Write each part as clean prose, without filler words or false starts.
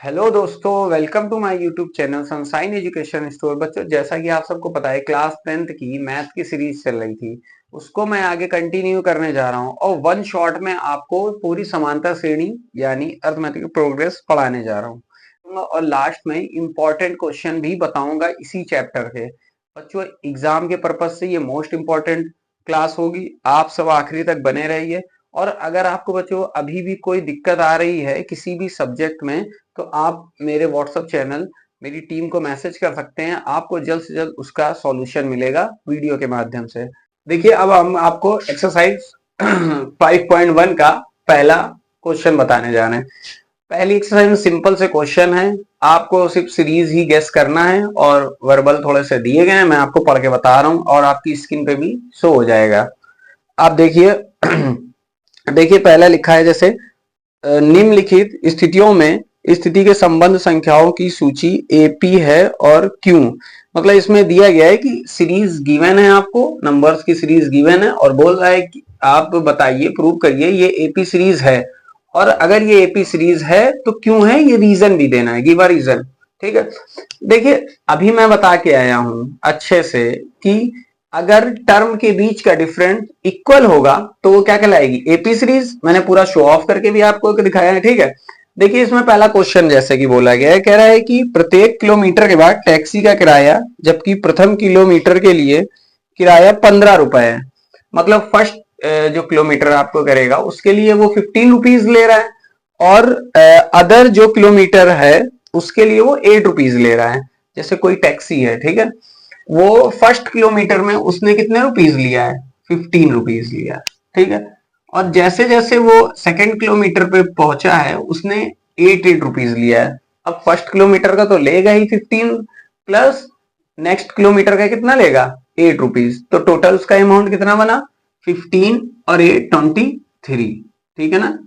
Hello दोस्तों, welcome to my YouTube channel Sunshine Education Store. बच्चों, जैसा कि आप सबको पता है, क्लास 10th की मैथ की सीरीज चल रही थी, उसको मैं आगे कंटिन्यू करने जा रहा हूं और वन शॉट में आपको पूरी समांतर श्रेणी यानी अरिथमेटिक प्रोग्रेस पढ़ाने जा रहा हूं और लास्ट में इंपॉर्टेंट क्वेश्चन भी बताऊंगा इसी चैप्टर के। बच्चों, एग्जाम के पर्पज से ये मोस्ट इंपॉर्टेंट क्लास होगी, आप सब आखिरी तक बने रहिए। और अगर आपको बच्चों अभी भी कोई दिक्कत आ रही है किसी भी सब्जेक्ट में, तो आप मेरे व्हाट्सएप चैनल मेरी टीम को मैसेज कर सकते हैं, आपको जल्द से जल्द उसका सॉल्यूशन मिलेगा वीडियो के माध्यम से। देखिए, अब हम आपको एक्सरसाइज 5.1 का पहला क्वेश्चन बताने जा रहे हैं। पहली एक्सरसाइज में सिंपल से क्वेश्चन है, आपको सिर्फ सीरीज ही गेस करना है और वर्बल थोड़े से दिए गए हैं, मैं आपको पढ़ के बता रहा हूं और आपकी स्क्रीन पे भी शो हो जाएगा। आप देखिए देखिए पहला लिखा है जैसे निम्नलिखित स्थितियों में स्थिति के संबंध संख्याओं की सूची एपी है और क्यों। मतलब इसमें दिया गया है कि सीरीज गिवन है, आपको नंबर्स की सीरीज गिवन है और बोल रहा है कि आप बताइए, प्रूव करिए ये एपी सीरीज है, और अगर ये एपी सीरीज है तो क्यों है, ये रीजन भी देना है, गिव अ रीजन। ठीक है, देखिए अभी मैं बता के आया हूं अच्छे से कि अगर टर्म के बीच का डिफरेंस इक्वल होगा तो वो क्या कहलाएगी, एपी सीरीज। मैंने पूरा शो ऑफ करके भी आपको दिखाया है। ठीक है, देखिए इसमें पहला क्वेश्चन जैसे कि बोला गया है, कह रहा है कि प्रत्येक किलोमीटर के बाद टैक्सी का किराया, जबकि प्रथम किलोमीटर के लिए किराया 15 रुपए है। मतलब फर्स्ट जो किलोमीटर आपको करेगा उसके लिए वो 15 रुपीज ले रहा है, और अदर जो किलोमीटर है उसके लिए वो 8 रुपीज ले रहा है। जैसे कोई टैक्सी है, ठीक है, वो फर्स्ट किलोमीटर में उसने कितने रुपीज लिया है, 15 रुपीज लिया है। ठीक है, और जैसे जैसे वो सेकंड किलोमीटर पे पहुंचा है उसने 8 रुपीज लिया है। अब फर्स्ट किलोमीटर का तो लेगा ही 15, प्लस नेक्स्ट किलोमीटर का कितना लेगा, 8 रुपीज। तो टोटल उसका अमाउंट कितना बना, 15 और 8 23। ठीक है ना,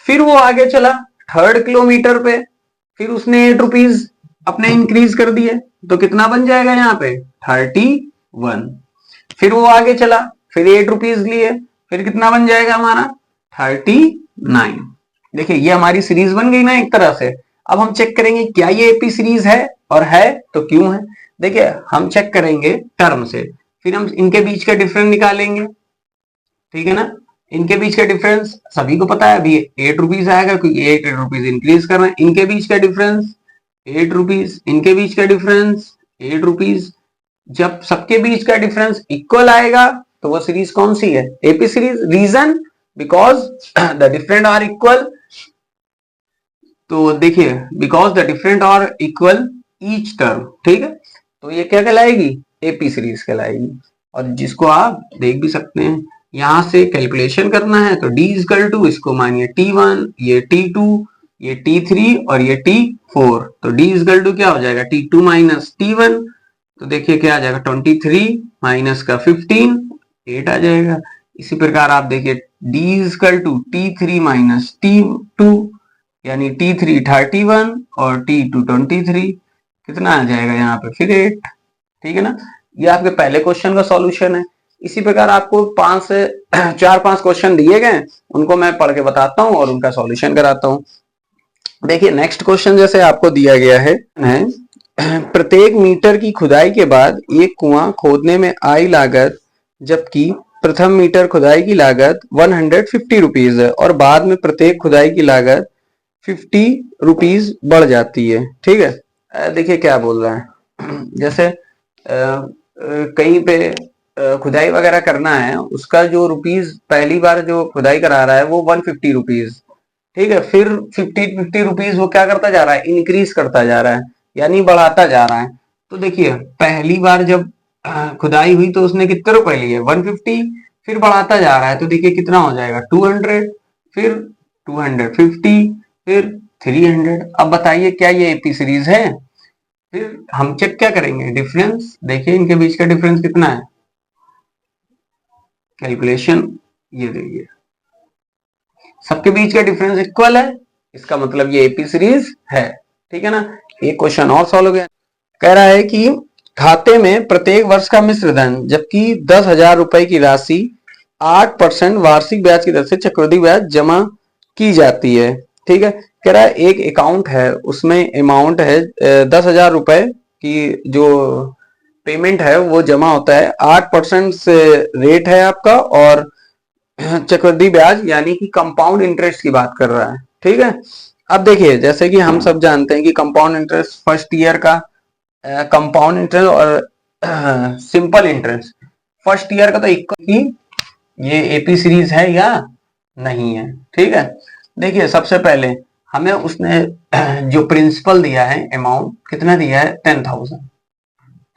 फिर वो आगे चला थर्ड किलोमीटर पे, फिर उसने 8 रुपीज अपने इंक्रीज कर दिए, तो कितना बन जाएगा यहाँ पे 31। फिर वो आगे चला, फिर 8 रुपीज लिए, फिर कितना बन जाएगा हमारा 39। देखिए ये हमारी सीरीज बन गई ना एक तरह से। अब हम चेक करेंगे क्या ये एपी सीरीज है, और है तो क्यों है। देखिए हम चेक करेंगे टर्म से, फिर हम इनके बीच का डिफरेंस निकालेंगे। ठीक है ना, इनके बीच का डिफरेंस सभी को पता है, अभी 8 रुपीज आएगा क्योंकि 8 रुपीज इंक्रीज कर रहे हैं। इनके बीच का डिफरेंस 8 रुपीज, इनके बीच का डिफरेंस 8 रुपीज। जब सबके बीच का डिफरेंस इक्वल आएगा तो वो सीरीज कौन सी है, AP series. Reason, because the different are equal. तो देखिए because the different are equal each term. ठीक है, तो ये क्या कहलाएगी, एपी सीरीज कहलाएगी। और जिसको आप देख भी सकते हैं, यहां से कैलकुलेशन करना है तो डी इजकल टू, इसको मानिए T1, ये T2, ये T3 और ये T4। तो डी इजकल टू क्या हो जाएगा, T2 माइनस T1। तो देखिए क्या आ जाएगा, 23 माइनस का 15, 8 आ जाएगा। इसी प्रकार आप देखिए D is equal to T3 minus T2, यानी T3 31 और T2 23, कितना आ जाएगा यहाँ पे फिर 8। ठीक है ना, ये आपके पहले क्वेश्चन का सॉल्यूशन है। इसी प्रकार आपको 5 से 4-5 क्वेश्चन दिए गए, उनको मैं पढ़ के बताता हूँ और उनका सॉल्यूशन कराता हूँ। देखिए नेक्स्ट क्वेश्चन जैसे आपको दिया गया है प्रत्येक मीटर की खुदाई के बाद एक कुआं खोदने में आई लागत, जबकि प्रथम मीटर खुदाई की लागत 150 रुपीज है, और बाद में प्रत्येक खुदाई की लागत 50 रुपीज बढ़ जाती है। ठीक है, देखिए क्या बोल रहा है जैसे कहीं पे खुदाई वगैरह करना है, उसका जो रुपीज पहली बार जो खुदाई करा रहा है वो 150 रुपीज। ठीक है, फिर 50 रुपीज वो क्या करता जा रहा है, इंक्रीज करता जा रहा है, यानी बढ़ाता जा रहा है। तो देखिए पहली बार जब खुदाई हुई तो उसने कितने रुपए लिए, 150, फिर बढ़ाता जा रहा है तो देखिए कितना हो जाएगा 200, फिर 250, फिर 300। अब बताइए क्या ये एपी सीरीज है। फिर हम चेक क्या करेंगे, डिफरेंस। देखिए इनके बीच का डिफरेंस कितना है, कैलकुलेशन, ये देखिए सबके बीच का डिफरेंस इक्वल है, इसका मतलब ये एपी सीरीज है। ठीक है ना, एक क्वेश्चन और सॉल्व हो गया। कह रहा है कि खाते में प्रत्येक वर्ष का मिश्र धन, जबकि 10,000 रुपए की राशि 8% वार्षिक ब्याज की दर से चक्रवृद्धि ब्याज जमा की जाती है। ठीक है। कह रहा है एक अकाउंट है, उसमें अमाउंट है 10,000 रुपए की, जो पेमेंट है वो जमा होता है, 8% से रेट है आपका, और चक्रवृद्धि ब्याज यानी कि कंपाउंड इंटरेस्ट की बात कर रहा है। ठीक है। अब देखिए, जैसे कि हम सब जानते हैं कि कंपाउंड इंटरेस्ट फर्स्ट ईयर का, कंपाउंड इंटरेस्ट और सिंपल इंटरेस्ट फर्स्ट ईयर का तो इक्वल की ये एपी सीरीज है या नहीं है। ठीक है। देखिए, सबसे पहले हमें उसने जो प्रिंसिपल दिया है, अमाउंट कितना दिया है, 10,000।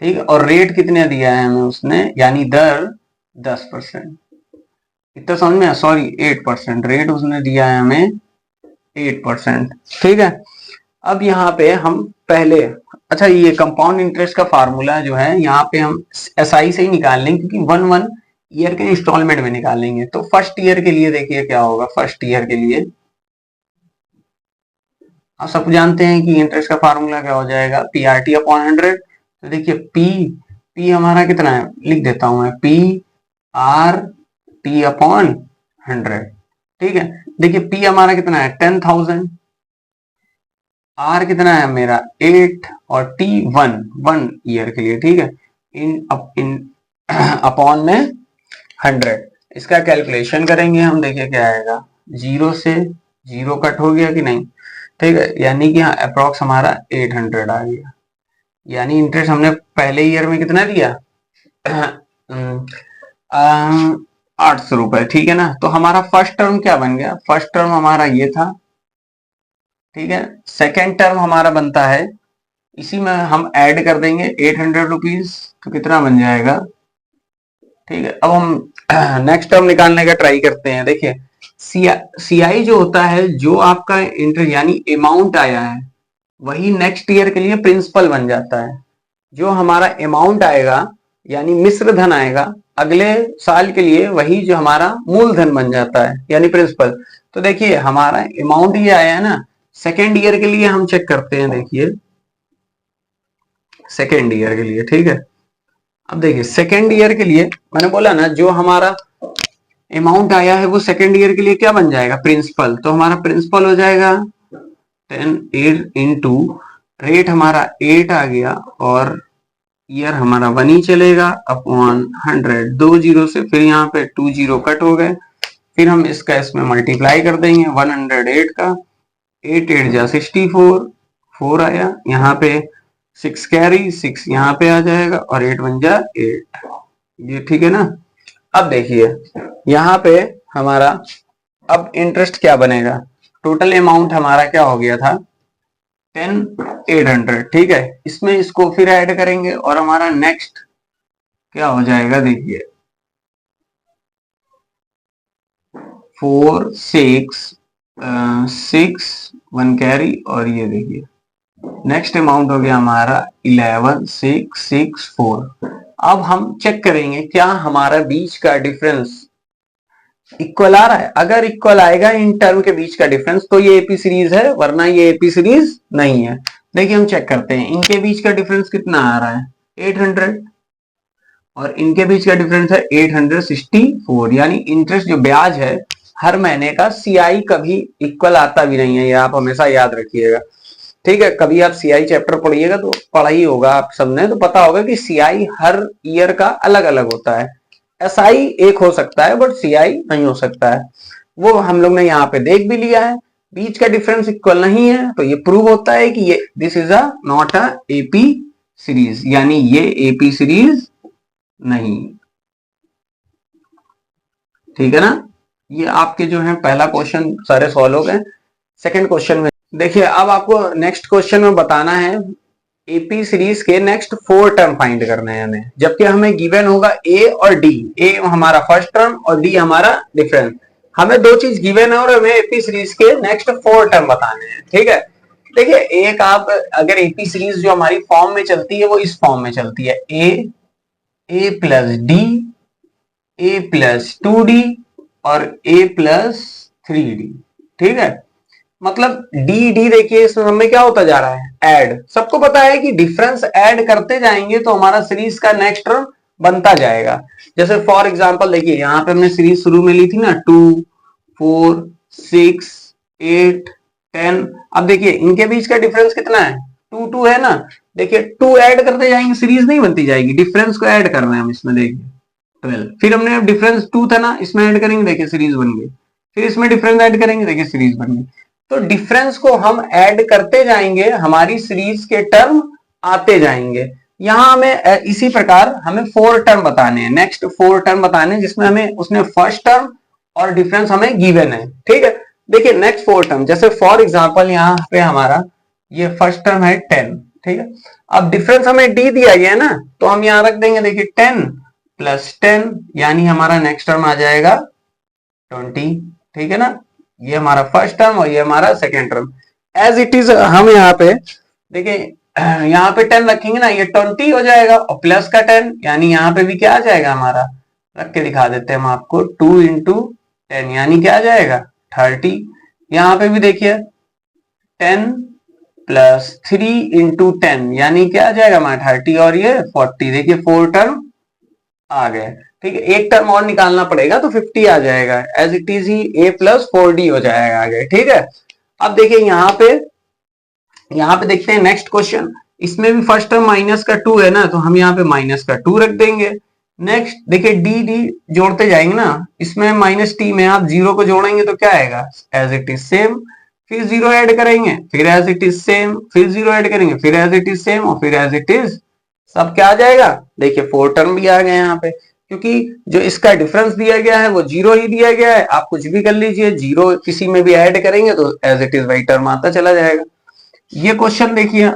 ठीक है। और रेट कितने दिया है हमें उसने, यानी दर 10%। इतना समझ में, सॉरी 8%, रेट उसने दिया है हमें 8%। ठीक है। अब यहाँ पे हम पहले, अच्छा ये कंपाउंड इंटरेस्ट का फार्मूला जो है यहाँ पे हम एसआई से ही निकाल लेंगे, क्योंकि वन वन ईयर के इंस्टॉलमेंट में निकालेंगे। तो फर्स्ट ईयर के लिए देखिए क्या होगा। फर्स्ट ईयर के लिए आप सब जानते हैं कि इंटरेस्ट का फार्मूला क्या हो जाएगा, पीआरटी अपॉन 100। तो देखिए पी हमारा कितना है, लिख देता हूं मैं, पी आर टी अपॉन 100। ठीक है। देखिए पी हमारा कितना है, 10,000, आर कितना है मेरा 8, और टी 1 ईयर के लिए। ठीक है। इन अपॉन में 100, इसका कैलकुलेशन करेंगे हम, देखिए क्या आएगा, जीरो से जीरो कट हो गया कि नहीं। ठीक है। यानी कि हाँ अप्रोक्स हमारा 800 आ गया। यानी इंटरेस्ट हमने पहले ईयर में कितना दिया, 800 रुपए। ठीक है ना। तो हमारा फर्स्ट टर्म क्या बन गया, फर्स्ट टर्म हमारा ये था। ठीक है। सेकेंड टर्म हमारा बनता है, इसी में हम ऐड कर देंगे 800 रुपीज, तो कितना बन जाएगा। ठीक है। अब हम नेक्स्ट टर्म निकालने का ट्राई करते हैं। देखिए सीआई जो होता है, जो आपका इंटरेस्ट यानी अमाउंट आया है, वही नेक्स्ट ईयर के लिए प्रिंसिपल बन जाता है। जो हमारा अमाउंट आएगा यानी मिश्र धन आएगा, अगले साल के लिए वही जो हमारा मूलधन बन जाता है यानी प्रिंसिपल। तो देखिए हमारा अमाउंट ये आया है ना, सेकेंड ईयर के लिए हम चेक करते हैं। देखिए सेकेंड ईयर के लिए, ठीक है। अब देखिए सेकेंड ईयर के लिए मैंने बोला ना, जो हमारा अमाउंट आया है वो सेकेंड ईयर के लिए क्या बन जाएगा, प्रिंसिपल। तो हमारा प्रिंसिपल हो जाएगा 10 इंटू रेट हमारा 8 आ गया, और ईयर हमारा 1 ही चलेगा, अपॉन 100, 2 जीरो से फिर यहाँ पे 2 जीरो कट हो गए, फिर हम इसका इसमें मल्टीप्लाई कर देंगे 108 का, 8 8 जा 64, 4 आया यहाँ पे, 6 कैरी 6 यहाँ पे आ जाएगा, और 8 1 जा 8। ये ठीक है ना। अब देखिए यहाँ पे हमारा अब इंटरेस्ट क्या बनेगा, टोटल अमाउंट हमारा क्या हो गया था, 10,800। ठीक है। इसमें इसको फिर ऐड करेंगे और हमारा नेक्स्ट क्या हो जाएगा, देखिए 4 6 6 1 कैरी, और ये देखिए नेक्स्ट अमाउंट हो गया हमारा 11,664। अब हम चेक करेंगे क्या हमारा बीच का डिफरेंस इक्वल आ रहा है। अगर इक्वल आएगा इन टर्म के बीच का डिफरेंस तो ये एपी सीरीज है, वरना ये एपी सीरीज नहीं है। देखिए हम चेक करते हैं, इनके बीच का डिफरेंस कितना आ रहा है, 800, और इनके बीच का डिफरेंस है 864। यानी इंटरेस्ट जो ब्याज है हर महीने का, सीआई कभी इक्वल आता भी नहीं है, ये आप हमेशा याद रखिएगा। ठीक है। कभी आप सीआई चैप्टर पढ़िएगा तो पढ़ा ही होगा आप सबने, तो पता होगा कि सीआई हर ईयर का अलग अलग होता है। एसआई एक हो सकता है बट सीआई नहीं हो सकता है। वो हम लोग ने यहाँ पे देख भी लिया है, बीच का डिफरेंस इक्वल नहीं है, तो ये प्रूव होता है कि ये this is a not a AP series, यानी ये एपी सीरीज नहीं। ठीक है ना। ये आपके जो है पहला क्वेश्चन सारे सॉल्व हो गए। सेकंड क्वेश्चन में देखिए, अब आपको नेक्स्ट क्वेश्चन में बताना है एपी सीरीज के नेक्स्ट 4 टर्म फाइंड करने हैं हमें, जबकि हमें गिवन होगा ए और डी। ए हमारा फर्स्ट टर्म और डी हमारा डिफरेंस। हमें दो चीज गिवन है और हमें एपी सीरीज के नेक्स्ट 4 टर्म बताने हैं। ठीक है। देखिए एक आप अगर एपी सीरीज जो हमारी फॉर्म में चलती है वो इस फॉर्म में चलती है, ए प्लस डी, ए प्लस 2d, और ए प्लस 3d। ठीक है। मतलब डी डी देखिए इसमें हमें क्या होता जा रहा है, ऐड। सबको पता है कि डिफरेंस ऐड करते जाएंगे तो हमारा सीरीज का नेक्स्ट टर्म बनता जाएगा। जैसे फॉर एग्जांपल देखिए यहाँ पे हमने सीरीज शुरू में ली थी ना, 2 4 6 8 10। अब देखिए इनके बीच का डिफरेंस कितना है, 2 2 है ना। देखिए 2 ऐड करते जाएंगे, सीरीज नहीं बनती जाएगी, डिफरेंस को ऐड कर रहे हैं हम इसमें। देखिए 12, फिर हमने डिफरेंस 2 था ना, इसमें ऐड करेंगे, देखिए सीरीज बन गई। फिर इसमें डिफरेंस ऐड करेंगे, देखिए सीरीज बन गई। तो डिफरेंस को हम ऐड करते जाएंगे, हमारी सीरीज के टर्म आते जाएंगे। यहां हमें इसी प्रकार हमें 4 टर्म बताने हैं, नेक्स्ट 4 टर्म बताने हैं, जिसमें हमें उसने फर्स्ट टर्म और डिफरेंस हमें गिवन है। ठीक है, देखिए नेक्स्ट 4 टर्म, जैसे फॉर एग्जांपल यहाँ पे हमारा ये फर्स्ट टर्म है 10। ठीक है, अब डिफरेंस हमें डी दिया गया है ना, तो हम यहां रख देंगे, देखिए 10 प्लस 10, यानी हमारा नेक्स्ट टर्म आ जाएगा 20। ठीक है ना, ये हमारा फर्स्ट टर्म और ये हमारा second term. As it is हम यहाँ पे देखिए, यहाँ पे 10 रखेंगे ना, ये 20 हो जाएगा, और प्लस का 10, यानी यहाँ पे भी क्या आ जाएगा हमारा, रख के दिखा देते हैं हम आपको, 2 इंटू 10, यानी क्या आ जाएगा 30। यहाँ पे भी देखिए 10 प्लस 3 इंटू 10, यानी क्या आ जाएगा हमारा 30, और ये 40। देखिए 4 टर्म आ गए। ठीक है, एक टर्म और निकालना पड़ेगा तो 50 आ जाएगा, एज इट इज ही a प्लस 4d हो जाएगा आगे। ठीक है, अब देखिए यहाँ पे देखते हैं नेक्स्ट क्वेश्चन। इसमें भी फर्स्ट टर्म माइनस का 2 है ना, तो हम यहाँ पे माइनस का 2 रख देंगे। नेक्स्ट देखिए डी डी जोड़ते जाएंगे ना, इसमें माइनस टी में आप जीरो को जोड़ेंगे तो क्या आएगा, एज इट इज सेम, फिर जीरो ऐड करेंगे, फिर एज इट इज सेम, फिर जीरो ऐड करेंगे, फिर एज इट इज सेम, और फिर एज इट इज सब क्या आ जाएगा। देखिए 4 टर्म भी आ गए यहाँ पे, क्योंकि जो इसका डिफरेंस दिया गया है वो जीरो ही दिया गया है। आप कुछ भी कर लीजिए, जीरो किसी में भी ऐड करेंगे तो एज इट इज वही टर्म आता चला जाएगा। ये क्वेश्चन देखिए,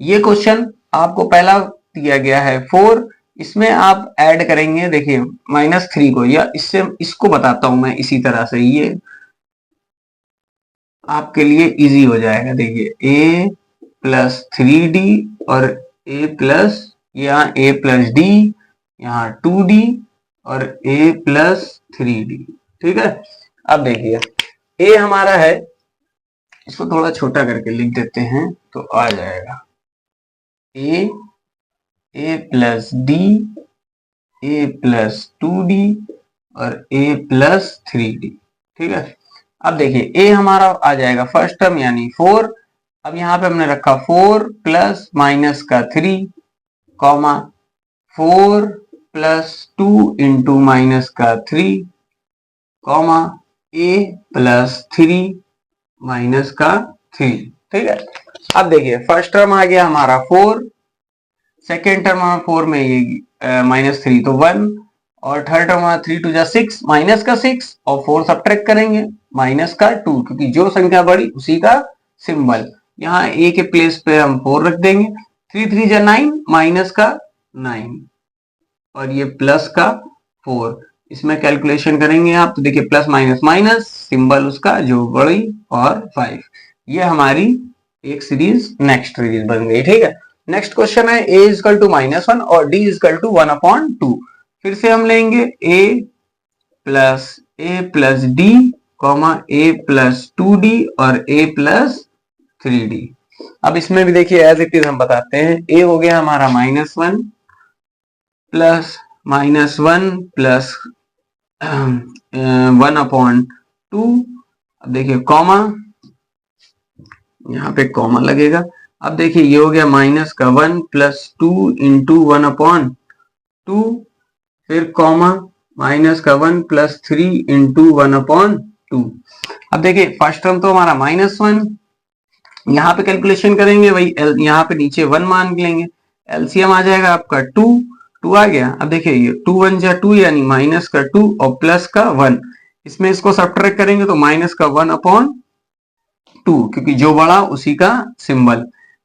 ये क्वेश्चन आपको पहला दिया गया है 4, इसमें आप ऐड करेंगे, देखिए -3 को, या इससे इसको बताता हूं मैं इसी तरह से, ये आपके लिए इजी हो जाएगा। देखिए a प्लस 3d और a प्लस, यहाँ a प्लस d, यहाँ 2d और a प्लस 3d। ठीक है, अब देखिए a हमारा है, इसको थोड़ा छोटा करके लिख देते हैं तो आ जाएगा a plus d, a plus 2d और a प्लस 3d। ठीक है, अब देखिए a हमारा आ जाएगा फर्स्ट टर्म यानी 4। अब यहाँ पे हमने रखा 4 प्लस माइनस का 3 कॉमा 4 प्लस 2 इंटू माइनस का 3 कॉमा a प्लस 3 माइनस का 3। ठीक है, अब देखिए फर्स्ट टर्म आ गया हमारा 4, सेकेंड टर्म हमारा 4 में ये -3 तो 1, और थर्ड टर्म हमारा 3 2 जा 6, माइनस का 6 और 4 सब्ट्रैक्ट करेंगे, माइनस का 2, क्योंकि जो संख्या बढ़ी उसी का सिंबल। यहाँ a के प्लेस पे हम 4 रख देंगे, 3 3 जा 9, माइनस का 9 और ये प्लस का 4। इसमें कैलकुलेशन करेंगे आप तो देखिए प्लस माइनस माइनस, सिंबल उसका जो बड़ी, और 5। ये हमारी एक सीरीज नेक्स्ट सीरीज बन गई। ठीक है, नेक्स्ट क्वेश्चन है a इजकल टू -1 और d इजकल टू 1/2। फिर से हम लेंगे a plus d comma a plus 2d और a प्लस 3d। अब इसमें भी देखिए एज इट इज हम बताते हैं, a हो गया हमारा -1 प्लस -1 प्लस 1/2। अब देखिए कॉमा, यहाँ पे कॉमा लगेगा। अब देखिए ये हो गया माइनस का 1 प्लस 2 इंटू 1/2, फिर कॉमा माइनस का 1 प्लस 3 इंटू 1/2। अब देखिए फर्स्ट टर्म तो हमारा -1, यहाँ पे कैलकुलेशन करेंगे वही, यहाँ पे नीचे 1 मान लेंगे, एलसीएम आ जाएगा आपका 2 आ गया। अब देखिए ये 2 1 जा 2 यानी माइनस का 2 और प्लस का 1, इसमें इसको सब्ट्रैक्ट करेंगे तो माइनस का 1/2, क्योंकि जो बड़ा उसी का सिंबल।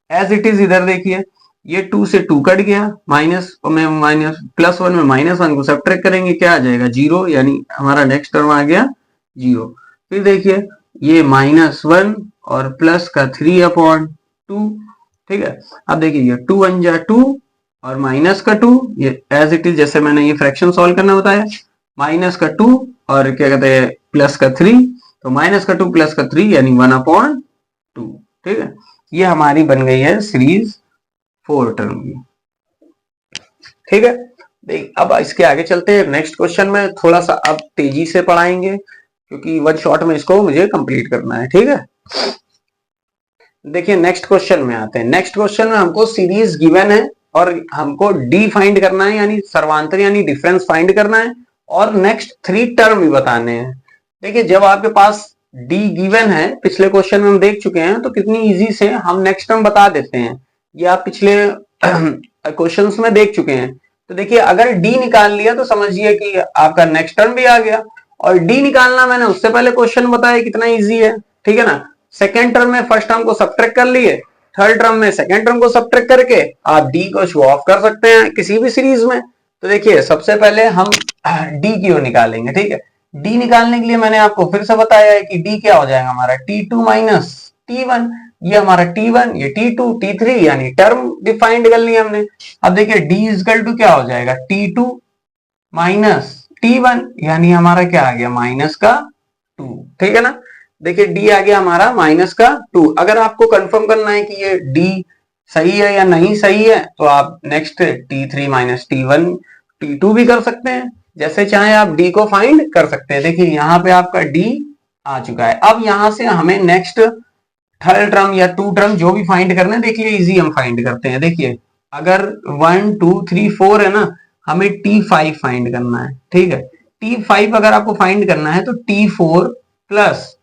एज इट इज इधर देखिए ये 2 से 2 कट गया, माइनस में माइनस, प्लस 1 में -1 को सब्ट्रैक्ट करेंगे, क्या आ जाएगा 0, यानी हमारा नेक्स्ट टर्म आ गया 0। फिर देखिए ये -1 और प्लस का 3/2। ठीक है, अब देखिए ये 2 1 जा 2 और माइनस का 2, ये एज इट इज जैसे मैंने ये फ्रैक्शन सॉल्व करना बताया, माइनस का 2 और क्या कहते हैं प्लस का 3, तो माइनस का 2 प्लस का 3 यानी 1/2। ठीक है, ये हमारी बन गई है सीरीज 4 टर्म की। ठीक है, देख अब इसके आगे चलते हैं नेक्स्ट क्वेश्चन में, थोड़ा सा अब तेजी से पढ़ाएंगे। क्योंकि वन शॉट में इसको मुझे कंप्लीट करना है। ठीक है, देखिए नेक्स्ट क्वेश्चन में आते हैं। नेक्स्ट क्वेश्चन में हमको सीरीज गिवन है और हमको डी फाइंड करना है, यानी सर्वांतर यानी डिफरेंस फाइंड करना है, और नेक्स्ट 3 टर्म भी बताने हैं। देखिए जब आपके पास डी गिवन है, पिछले क्वेश्चन में हम देख चुके हैं, तो कितनी इजी से हम नेक्स्ट टर्म बता देते हैं। ये आप पिछले क्वेश्चंस में देख चुके हैं। तो देखिए अगर डी निकाल लिया तो समझिए कि आपका नेक्स्ट टर्म भी आ गया। और डी निकालना मैंने उससे पहले क्वेश्चन बताया कितना इजी है। ठीक है ना, सेकेंड टर्म में फर्स्ट टर्म को सब्ट्रैक्ट कर लिए, थर्ड टर्म में सेकेंड टर्म को सब्ट्रैक्ट करके आप डी को शो ऑफ कर सकते हैं किसी भी सीरीज में। तो देखिए सबसे पहले हम डी की ओर निकालेंगे। ठीक है, डी निकालने के लिए मैंने आपको फिर से बताया है कि डी क्या हो जाएगा हमारा T2 माइनस T1। ये हमारा T1, ये T2, T3 यानी टर्म डिफाइंड कर लिया हमने। अब देखिए D इजकल टू क्या हो जाएगा T2 माइनस T1, यानी हमारा क्या आ गया माइनस का 2। ठीक है ना, देखिए D आ गया हमारा माइनस का 2। अगर आपको कंफर्म करना है कि ये D सही है या नहीं सही है, तो आप next T3 minus T1 T2 भी कर सकते हैं, जैसे चाहे आप D को फाइंड कर सकते हैं। देखिए यहाँ पे आपका D आ चुका है। अब यहां से हमें नेक्स्ट थर्ड टर्म या टू टर्म जो भी फाइंड करना है, देखिए इजी हम फाइंड करते हैं। देखिए अगर 1 2 3 4 है ना, हमें T5 फाइंड करना है। ठीक है, T5 अगर आपको फाइंड करना है तो T4 प्लस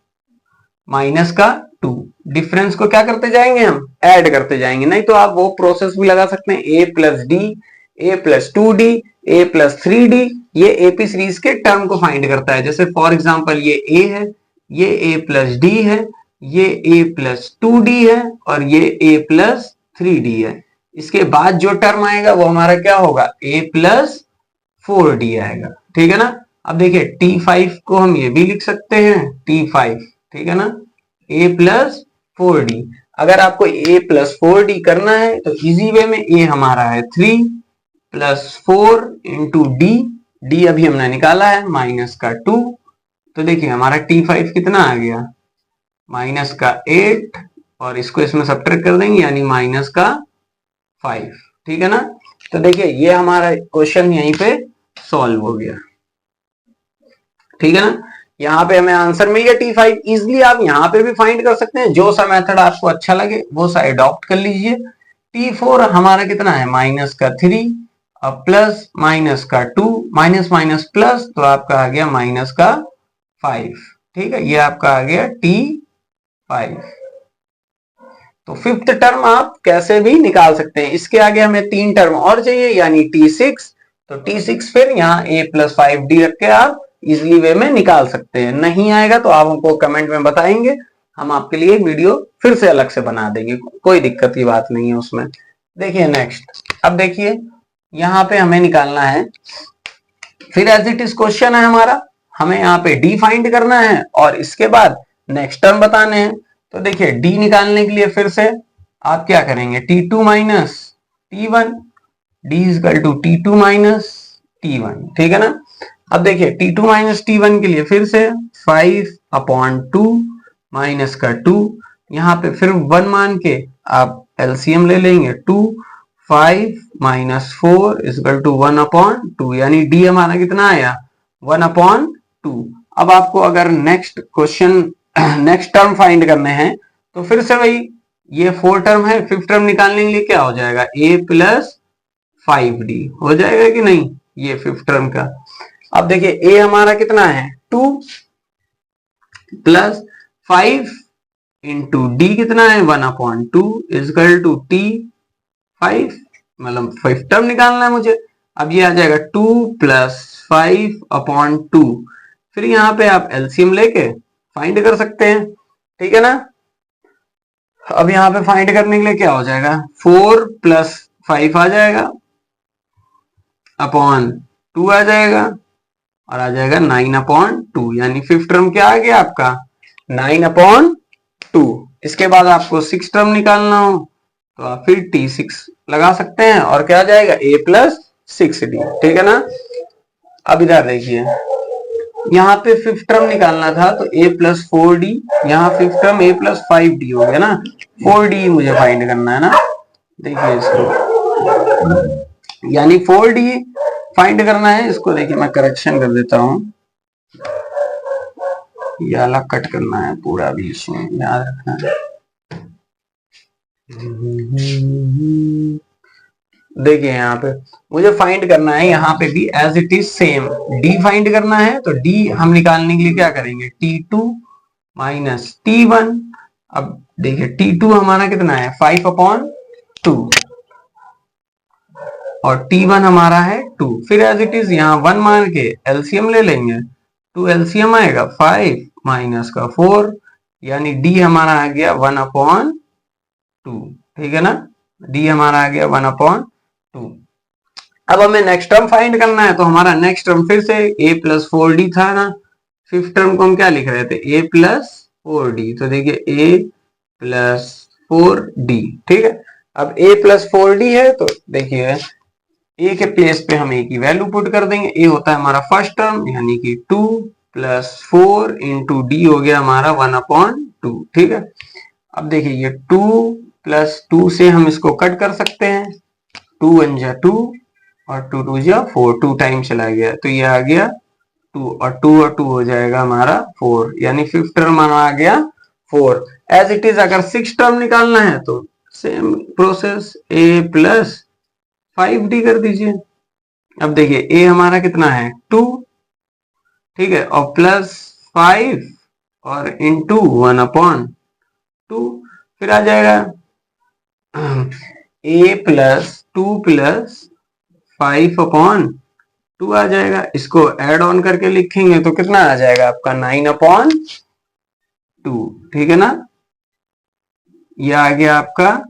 माइनस का 2, डिफरेंस को क्या करते जाएंगे हम ऐड करते जाएंगे। नहीं तो आप वो प्रोसेस भी लगा सकते हैं, a plus D, a plus 2d, a plus 3d। ये एपी सीरीज के टर्म को फाइंड करता है। जैसे फॉर एग्जांपल ये a है, ये a प्लस d है, ये a प्लस 2d है, और ये a प्लस 3d है। इसके बाद जो टर्म आएगा वो हमारा क्या होगा, a प्लस 4d आएगा। ठीक है ना, अब देखिए T5 को हम ये भी लिख सकते हैं T5। ठीक है ना, a प्लस 4d। अगर आपको a प्लस 4d करना है तो इजी वे में a हमारा है 3 प्लस 4 इंटू डी, डी अभी हमने निकाला है माइनस का 2। तो देखिए हमारा T5 कितना आ गया माइनस का 8, और इसको इसमें सब्ट्रैक्ट कर देंगे यानी माइनस का 5। ठीक है ना, तो देखिए ये हमारा क्वेश्चन यहीं पे सॉल्व हो गया। ठीक है ना, यहाँ पे हमें आंसर मिल गया T5। इजिली आप यहाँ पे भी फाइंड कर सकते हैं, जो सा मेथड आपको अच्छा लगे वो सा अडॉप्ट कर लीजिए। T4 हमारा कितना है माइनस का 3, अब प्लस माइनस का 2, माइनस माइनस प्लस, तो आपका आ गया माइनस का 5। ठीक है, ये आपका आ गया T5। तो फिफ्थ टर्म आप कैसे भी निकाल सकते हैं। इसके आगे हमें 3 टर्म और चाहिए यानी T6। तो T6 फिर यहाँ a प्लस 5d रख के आप इजिली वे में निकाल सकते हैं। नहीं आएगा तो आप हमको कमेंट में बताएंगे, हम आपके लिए एक वीडियो फिर से अलग से बना देंगे, कोई दिक्कत की बात नहीं है उसमें। देखिए नेक्स्ट, अब देखिए यहाँ पे हमें निकालना है, फिर एज इट इज क्वेश्चन है हमारा, हमें यहाँ पे डी फाइंड करना है और इसके बाद नेक्स्ट टर्म बताने हैं। तो देखिए डी निकालने के लिए फिर से आप क्या करेंगे, T2 minus T1, D is equal to T2 minus T1। ठीक है ना, अब देखिए T2 माइनस T1 के लिए फिर से 5/2 माइनस का 2, यहाँ पे फिर 1 मान के आप एलसीएम ले लेंगे। 2 5 माइनस 4 इजकल टू 1/2, यानी डी हमारा कितना आया 1/2। अब आपको अगर next question next term find करने हैं तो फिर से वही, ये 4 टर्म है, 5th टर्म निकालने के लिए क्या हो जाएगा a प्लस 5d हो जाएगा कि नहीं, ये 5th टर्म का। अब देखिए a हमारा कितना है 2 प्लस 5 इंटू डी कितना है 1/2 इजकल टू T5, मतलब 5th टर्म निकालना है मुझे। अब ये आ जाएगा 2 प्लस 5/2, फिर यहाँ पे आप एलसीएम लेके फाइंड कर सकते हैं। ठीक है ना, अब यहाँ पे फाइंड करने के लिए क्या हो जाएगा 4 प्लस 5 आ जाएगा अपॉन 2 आ जाएगा, और आ जाएगा 9/2, यानी 5th टर्म क्या आ गया आपका 9/2। इसके बाद आपको 6th टर्म निकालना हो तो आप फिर T6 लगा सकते हैं, और क्या आ जाएगा a प्लस 6d। ठीक है ना, अब इधर देखिए यहाँ पे 5th टर्म निकालना था तो a प्लस 4d, यहाँ 5th term a plus 5d हो गया ना, 4d मुझे फाइंड करना है ना। देखिए इसको यानी 4d फाइंड करना है, इसको देखिए मैं करेक्शन कर देता हूं। ये अलग कट करना है पूरा बीच में, याद रखना है। देखिए यहाँ पे मुझे फाइंड करना है, यहाँ पे भी as it is same D find करना है। तो डी हम निकालने के लिए क्या करेंगे, T2 माइनस T1। अब देखिए T2 हमारा कितना है 5/2 और T1 हमारा है 2। फिर एज इट इज यहाँ 1 मान के एलसीएम ले लेंगे, 2 एलसीएम आएगा 5 माइनस का 4, यानी डी हमारा आ गया 1/2। ठीक है ना, डी हमारा आ गया 1/2। अब हमें नेक्स्ट टर्म फाइंड करना है, तो हमारा नेक्स्ट टर्म फिर से a+4d था ना, फिफ्थ टर्म को हम क्या लिख रहे थे a+4d। तो देखिए a+4d, ठीक है। अब a+4d है तो देखिए a के प्लेस पे हम a की वैल्यू पुट कर देंगे। a होता है हमारा फर्स्ट टर्म यानी कि 2 + 4 × d हो गया हमारा 1/2। ठीक है, अब देखिए ये 2 + 2 से हम इसको कट कर सकते हैं, 2 × 1 = 2 और 2 × 2 = 4, 2 टाइम चला गया तो ये आ गया 2 और 2 और 2 हो जाएगा हमारा 4, यानी फिफ्थ टर्म हमारा आ गया 4। एज इट इज अगर सिक्स टर्म निकालना है तो सेम प्रोसेस a+5d कर दीजिए। अब देखिए a हमारा कितना है 2, ठीक है, और +5 और इंटू 1/2, फिर आ जाएगा a+2 + 5/2 आ जाएगा। इसको ऐड ऑन करके लिखेंगे तो कितना आ जाएगा आपका 9/2। ठीक है ना, ये आ गया आपका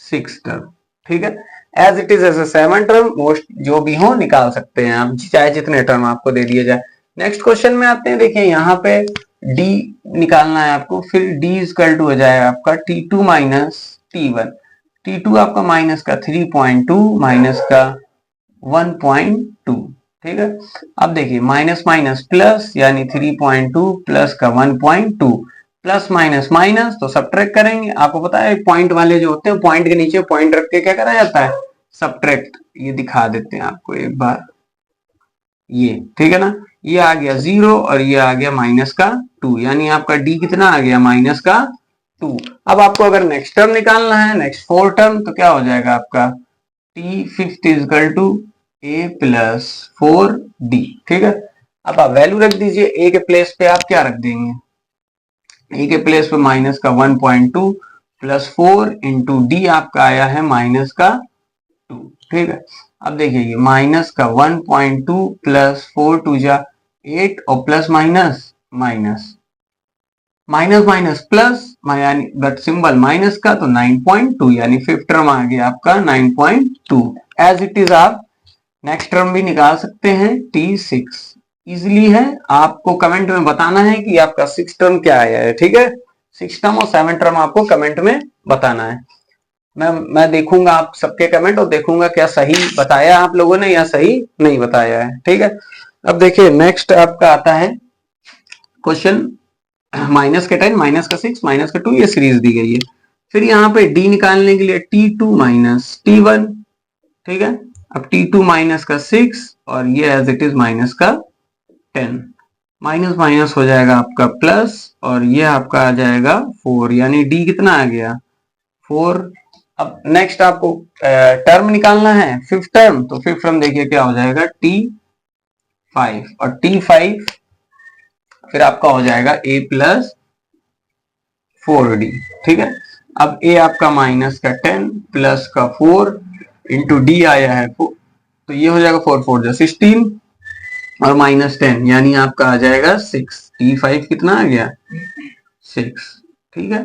सिक्स टर्म। ठीक है, as it is as seven term, most जो भी हो निकाल सकते हैं आप, चाहे जितने टर्म आपको दे दिए जाए। नेक्स्ट क्वेश्चन में आते हैं, देखिए यहाँ पे d निकालना है आपको, फिर d = हो जाएगा आपका T2 - T1। T2 आपका माइनस का 3.2 माइनस का 1.2। ठीक है, अब देखिए माइनस माइनस प्लस, यानी 3.2 प्लस का 1.2, प्लस माइनस माइनस तो सब्ट्रैक्ट करेंगे। आपको पता है पॉइंट वाले जो होते हैं, पॉइंट के नीचे पॉइंट रख के क्या करा जाता है, सब्ट्रैक्ट। ये दिखा देते हैं आपको एक बार, ये ठीक है ना, ये आ गया 0 और ये आ गया -2, यानी आपका d कितना आ गया -2। अब आपको अगर नेक्स्ट टर्म निकालना है, नेक्स्ट फोर टर्म, तो क्या हो जाएगा आपका T5 = a+4d। ठीक है, अब आप वैल्यू रख दीजिए, a के प्लेस पे आप क्या रख देंगे, a के प्लेस पे माइनस का 1.2 + 4 × d आपका आया है -2। ठीक है, अब देखिए ये माइनस का 1.2 + 4 × 2 = 8 और plus minus minus minus minus plus, यानी बट सिंबल माइनस का, तो 9.2, यानी फिफ्थ टर्म आ गया आपका 9.2। एज इट इज आप नेक्स्ट टर्म भी निकाल सकते हैं T6, इजिली है। आपको कमेंट में बताना है कि आपका सिक्स टर्म क्या आया है। ठीक है, सिक्स टर्म और सेवन टर्म आपको कमेंट में बताना है। मैं देखूंगा आप सबके कमेंट और देखूंगा क्या सही बताया आप लोगों ने या सही नहीं बताया है। ठीक है, अब देखिए नेक्स्ट आपका आता है क्वेश्चन माइनस के 10, माइनस का 6, माइनस का 2, ये सीरीज दी गई है। फिर यहाँ पे d निकालने के लिए T2 - T1। ठीक है, अब T2 माइनस का 6 और ये एज इट इज माइनस का 10, माइनस माइनस हो जाएगा आपका प्लस और ये आपका आ जाएगा 4, यानी d कितना आ गया 4। अब नेक्स्ट आपको टर्म निकालना है फिफ्थ टर्म, तो फिफ्थ टर्म देखिए क्या हो जाएगा T5 और T5 फिर आपका हो जाएगा a+4d। ठीक है, अब a आपका माइनस का 10 प्लस का 4 इंटू d आया है 4, तो ये हो जाएगा 4 4 = 16 और -10, यानी आपका आ जाएगा 6। T5 कितना आ गया 6। ठीक है,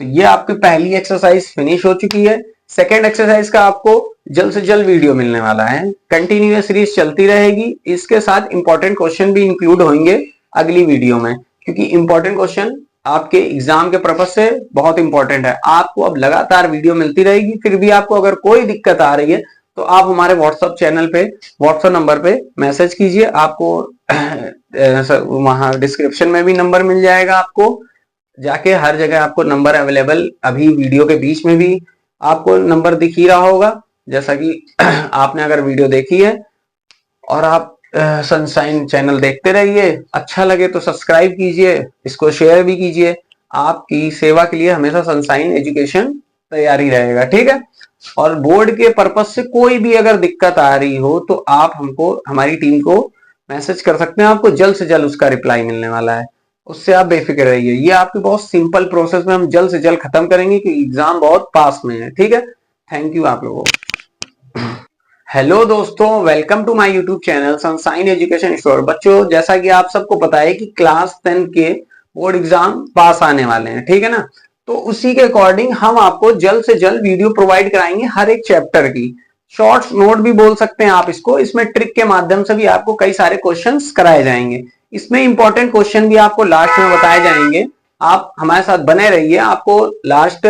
तो ये आपकी पहली एक्सरसाइज फिनिश हो चुकी है। सेकेंड एक्सरसाइज का आपको जल्द से जल्द वीडियो मिलने वाला है, कंटिन्यूअस सीरीज चलती रहेगी। इसके साथ इंपॉर्टेंट क्वेश्चन भी इंक्लूड होंगे अगली वीडियो में, क्योंकि इंपॉर्टेंट क्वेश्चन आपके एग्जाम के पर्पज से बहुत इंपॉर्टेंट है। आपको अब लगातार वीडियो मिलती रहेगी। फिर भी आपको अगर कोई दिक्कत आ रही है तो आप हमारे व्हाट्सएप चैनल पे, व्हाट्सएप नंबर पे मैसेज कीजिए। आपको वहां डिस्क्रिप्शन में भी नंबर मिल जाएगा, आपको जाके हर जगह आपको नंबर अवेलेबल, अभी वीडियो के बीच में भी आपको नंबर दिख ही रहा होगा, जैसा कि आपने अगर वीडियो देखी है और आप सनशाइन चैनल देखते रहिए, अच्छा लगे तो सब्सक्राइब कीजिए, इसको शेयर भी कीजिए। आपकी सेवा के लिए हमेशा सनशाइन एजुकेशन तैयारी रहेगा, ठीक है। और बोर्ड के पर्पज से कोई भी अगर दिक्कत आ रही हो तो आप हमको, हमारी टीम को मैसेज कर सकते हैं, आपको जल्द से जल्द उसका रिप्लाई मिलने वाला है, उससे आप बेफिक्र रहिए। ये आपकी बहुत सिंपल प्रोसेस में हम जल्द से जल्द खत्म करेंगे क्योंकि एग्जाम बहुत पास में है, ठीक है। थैंक यू आप लोगों को। हेलो दोस्तों, welcome to my YouTube channel Sunshine Education Store. बच्चों, जैसा कि आप सबको पता है कि क्लास 10 के बोर्ड एग्जाम पास आने वाले हैं, ठीक है ना। तो उसी के अकॉर्डिंग हम आपको जल्द से जल्द वीडियो प्रोवाइड कराएंगे हर एक चैप्टर की। शॉर्ट्स नोट भी बोल सकते हैं आप इसको। इसमें ट्रिक के माध्यम से भी आपको कई सारे क्वेश्चंस कराए जाएंगे। इसमें इंपॉर्टेंट क्वेश्चन भी आपको लास्ट में बताए जाएंगे। आप हमारे साथ बने रहिए, आपको लास्ट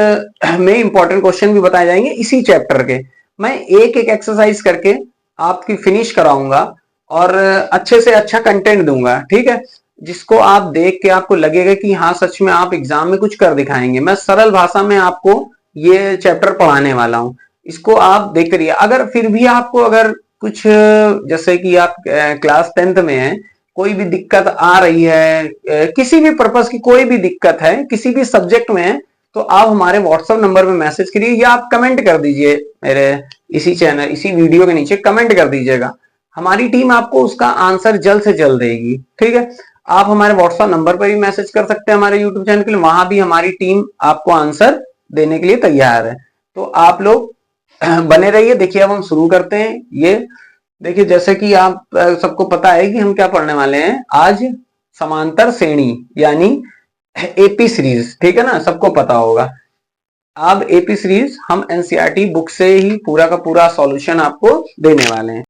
में इंपॉर्टेंट क्वेश्चन भी बताए जाएंगे इसी चैप्टर के। मैं एक एक एक्सरसाइज करके आपकी फिनिश कराऊंगा और अच्छे से अच्छा कंटेंट दूंगा, ठीक है, जिसको आप देख के आपको लगेगा कि हाँ सच में आप एग्जाम में कुछ कर दिखाएंगे। मैं सरल भाषा में आपको ये चैप्टर पढ़ाने वाला हूँ, इसको आप देख करिए। अगर फिर भी आपको अगर कुछ, जैसे कि आप क्लास 10th में हैं, कोई भी दिक्कत आ रही है, किसी भी पर्पस की कोई भी दिक्कत है, किसी भी सब्जेक्ट में है, तो आप हमारे व्हाट्सएप नंबर पे मैसेज करिए या आप कमेंट कर दीजिए मेरे इसी चैनल, इसी वीडियो के नीचे कमेंट कर दीजिएगा। हमारी टीम आपको उसका आंसर जल्द से जल्द देगी, ठीक है। आप हमारे व्हाट्सएप नंबर पर भी मैसेज कर सकते हैं हमारे यूट्यूब चैनल के लिए, वहां भी हमारी टीम आपको आंसर देने के लिए तैयार है। तो आप लोग बने रहिए। देखिए अब हम शुरू करते हैं। ये देखिए, जैसे कि आप सबको पता है कि हम क्या पढ़ने वाले हैं आज, समांतर श्रेणी यानी एपी सीरीज, ठीक है ना, सबको पता होगा। अब एपी सीरीज हम एनसीईआरटी बुक से ही पूरा का पूरा सॉल्यूशन आपको देने वाले हैं।